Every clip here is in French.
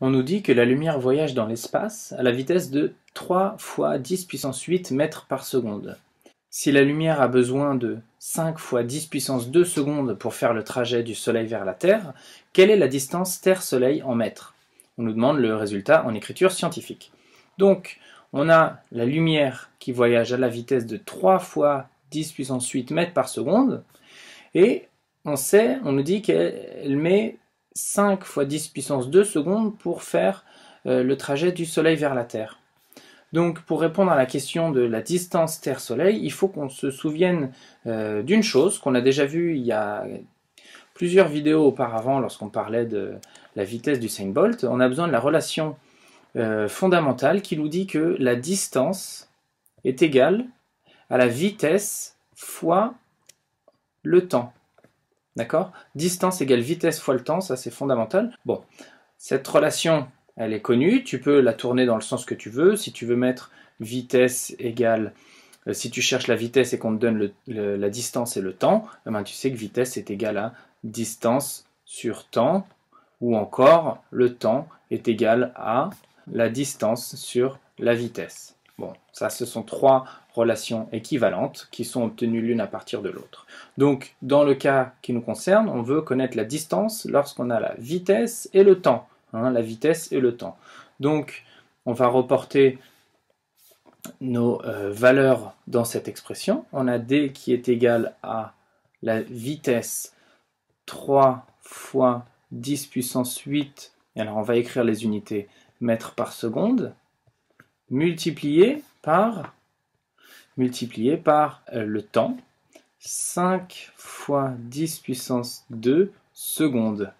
On nous dit que la lumière voyage dans l'espace à la vitesse de 3 fois 10 puissance 8 mètres par seconde. Si la lumière a besoin de 5 fois 10 puissance 2 secondes pour faire le trajet du Soleil vers la Terre, quelle est la distance Terre-Soleil en mètres? On nous demande le résultat en écriture scientifique. Donc, on a la lumière qui voyage à la vitesse de 3 fois 10 puissance 8 mètres par seconde, et on nous dit qu'elle met 5 fois 10 puissance 2 secondes pour faire le trajet du Soleil vers la Terre. Donc pour répondre à la question de la distance Terre-Soleil, il faut qu'on se souvienne d'une chose qu'on a déjà vue il y a plusieurs vidéos auparavant lorsqu'on parlait de la vitesse d'Usain Bolt. On a besoin de la relation fondamentale qui nous dit que la distance est égale à la vitesse fois le temps. D'accord? Distance égale vitesse fois le temps, ça c'est fondamental. Bon, cette relation, elle est connue, tu peux la tourner dans le sens que tu veux. Si tu veux mettre vitesse égale, si tu cherches la vitesse et qu'on te donne la distance et le temps, eh ben, tu sais que vitesse est égale à distance sur temps, ou encore le temps est égal à la distance sur la vitesse. Bon, ça ce sont trois relations équivalentes qui sont obtenues l'une à partir de l'autre. Donc, dans le cas qui nous concerne, on veut connaître la distance lorsqu'on a la vitesse et le temps. La vitesse et le temps. Donc, on va reporter nos valeurs dans cette expression. On a d qui est égal à la vitesse 3 fois 10 puissance 8. Alors, on va écrire les unités mètres par seconde, multiplié par le temps, 5 fois 10 puissance 2 secondes.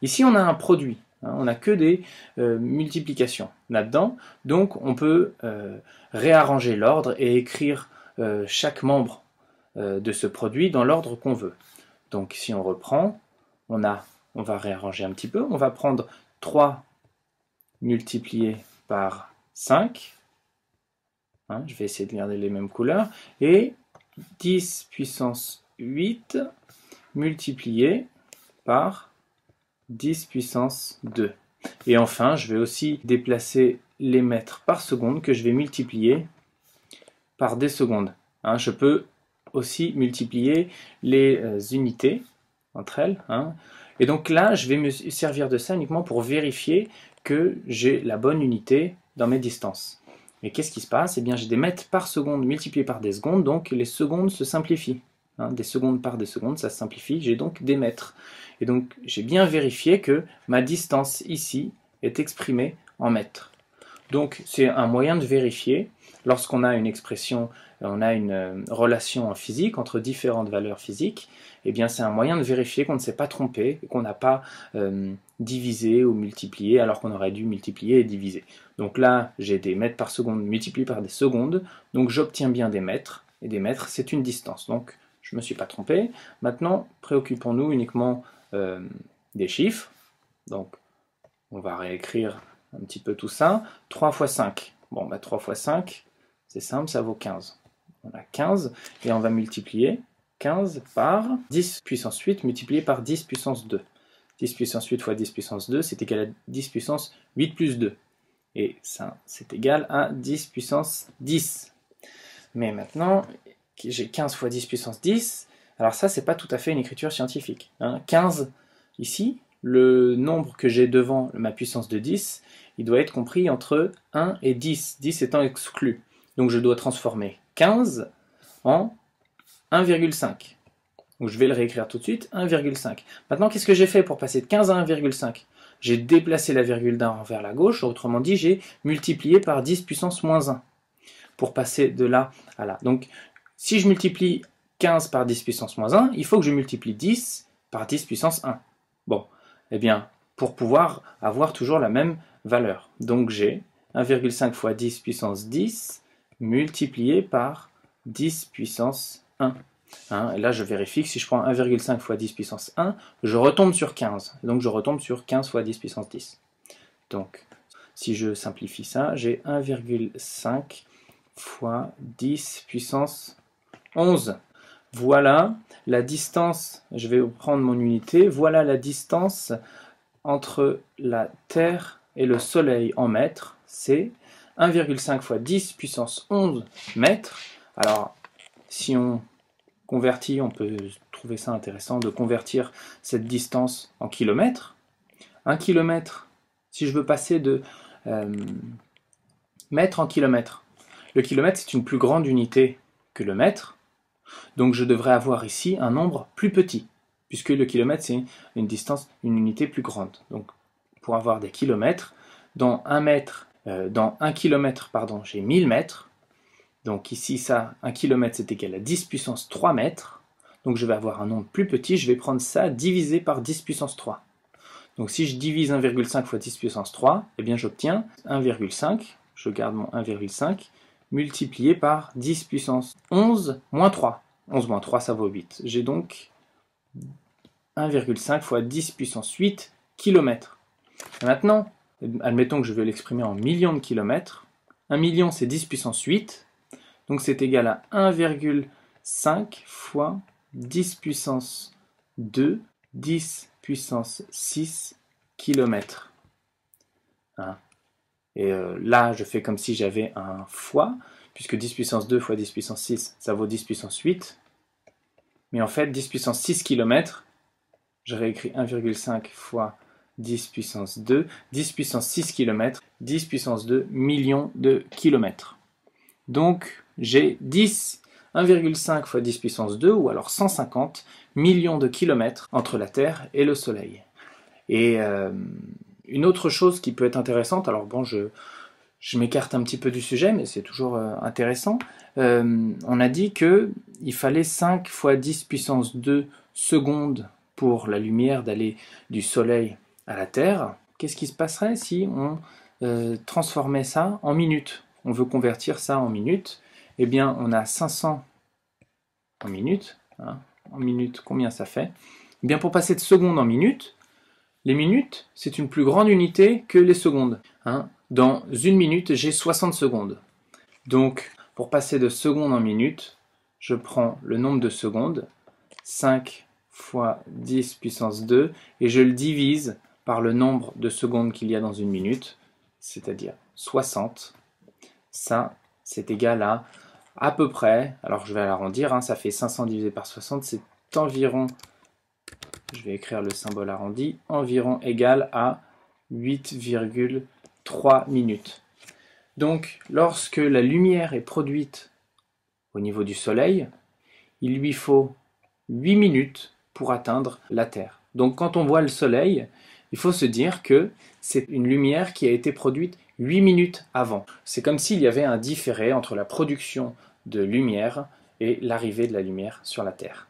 Ici, on a un produit. On n'a que des multiplications là-dedans. Donc, on peut réarranger l'ordre et écrire chaque membre de ce produit dans l'ordre qu'on veut. Donc, si on reprend, on va réarranger un petit peu. On va prendre 3 multiplié par 5. Je vais essayer de garder les mêmes couleurs. Et 10 puissance 8 multiplié par 10 puissance 2. Et enfin, je vais aussi déplacer les mètres par seconde que je vais multiplier par des secondes. Je peux aussi multiplier les unités entre elles. Et donc là, je vais me servir de ça uniquement pour vérifier que j'ai la bonne unité dans mes distances. Et qu'est-ce qui se passe? Eh bien, j'ai des mètres par seconde multipliés par des secondes, donc les secondes se simplifient. Des secondes par des secondes, ça se simplifie, j'ai donc des mètres. Et donc, j'ai bien vérifié que ma distance ici est exprimée en mètres. Donc, c'est un moyen de vérifier. Lorsqu'on a une expression, on a une relation en physique entre différentes valeurs physiques, eh bien, c'est un moyen de vérifier qu'on ne s'est pas trompé, qu'on n'a pas divisé ou multiplié, alors qu'on aurait dû multiplier et diviser. Donc là, j'ai des mètres par seconde multipliés par des secondes, donc j'obtiens bien des mètres, et des mètres, c'est une distance. Donc, je ne me suis pas trompé. Maintenant, préoccupons-nous uniquement des chiffres. Donc, on va réécrire un petit peu tout ça. 3 fois 5. Bon, 3 fois 5, c'est simple, ça vaut 15. On a 15, et on va multiplier 15 par 10 puissance 8 multiplié par 10 puissance 2. 10 puissance 8 fois 10 puissance 2, c'est égal à 10 puissance 8 plus 2. Et ça, c'est égal à 10 puissance 10. Mais maintenant, j'ai 15 fois 10 puissance 10. Alors ça, c'est pas tout à fait une écriture scientifique. 15, ici, le nombre que j'ai devant ma puissance de 10, il doit être compris entre 1 et 10, 10 étant exclu. Donc je dois transformer 15 en 1,5. Donc je vais le réécrire tout de suite, 1,5. Maintenant, qu'est-ce que j'ai fait pour passer de 15 à 1,5? J'ai déplacé la virgule d'un rang vers la gauche, autrement dit, j'ai multiplié par 10 puissance moins 1 pour passer de là à là. Donc, si je multiplie 15 par 10 puissance moins 1, il faut que je multiplie 10 par 10 puissance 1. Bon, eh bien, pour pouvoir avoir toujours la même valeur. Donc j'ai 1,5 fois 10 puissance 10 multiplié par 10 puissance 1. Et là, je vérifie que si je prends 1,5 fois 10 puissance 1, je retombe sur 15. Donc je retombe sur 15 fois 10 puissance 10. Donc, si je simplifie ça, j'ai 1,5 fois 10 puissance 11. Voilà la distance, je vais prendre mon unité, voilà la distance entre la Terre et le Soleil en mètres, c'est 1,5 fois 10 puissance 11 mètres. Alors, si on convertit, on peut trouver ça intéressant de convertir cette distance en kilomètres. 1 kilomètre, si je veux passer de mètre en kilomètre, le kilomètre c'est une plus grande unité que le mètre, donc je devrais avoir ici un nombre plus petit, puisque le kilomètre c'est une distance, une unité plus grande. Donc pour avoir des kilomètres, dans un kilomètre, j'ai 1000 mètres. Donc ici, ça, 1 km, c'est égal à 10 puissance 3 mètres. Donc je vais avoir un nombre plus petit, je vais prendre ça divisé par 10 puissance 3. Donc si je divise 1,5 fois 10 puissance 3, eh bien j'obtiens 1,5, je garde mon 1,5, multiplié par 10 puissance 11 moins 3. 11 moins 3, ça vaut 8. J'ai donc 1,5 fois 10 puissance 8 km. Et maintenant, admettons que je veux l'exprimer en millions de kilomètres. 1 million, c'est 10 puissance 8. Donc c'est égal à 1,5 fois 10 puissance 2, 10 puissance 6 km. Hein. Et là, je fais comme si j'avais un fois, puisque 10 puissance 2 fois 10 puissance 6, ça vaut 10 puissance 8. Mais en fait, 10 puissance 6 km, je réécris 1,5 fois 10 puissance 2, 10 puissance 6 km, 10 puissance 2 millions de kilomètres. Donc, j'ai 1,5 fois 10 puissance 2, ou alors 150 millions de kilomètres entre la Terre et le Soleil. Et une autre chose qui peut être intéressante, alors bon, je m'écarte un petit peu du sujet, mais c'est toujours intéressant. On a dit qu'il fallait 5 fois 10 puissance 2 secondes pour la lumière d'aller du Soleil à la Terre. Qu'est-ce qui se passerait si on transformait ça en minutes? On veut convertir ça en minutes. Eh bien, on a 500 en minutes. Hein. En minutes, combien ça fait? Eh bien, pour passer de secondes en minutes, les minutes, c'est une plus grande unité que les secondes. Hein. Dans une minute, j'ai 60 secondes. Donc, pour passer de secondes en minutes, je prends le nombre de secondes, 5 fois 10 puissance 2, et je le divise par le nombre de secondes qu'il y a dans une minute, c'est-à-dire 60. Ça, c'est égal à peu près, alors je vais l'arrondir, hein, ça fait 500 divisé par 60, c'est environ, je vais écrire le symbole arrondi, environ égal à 8,3 minutes. Donc, lorsque la lumière est produite au niveau du Soleil, il lui faut 8 minutes pour atteindre la Terre. Donc, quand on voit le Soleil, il faut se dire que c'est une lumière qui a été produite 8 minutes avant. C'est comme s'il y avait un différé entre la production de lumière et l'arrivée de la lumière sur la Terre.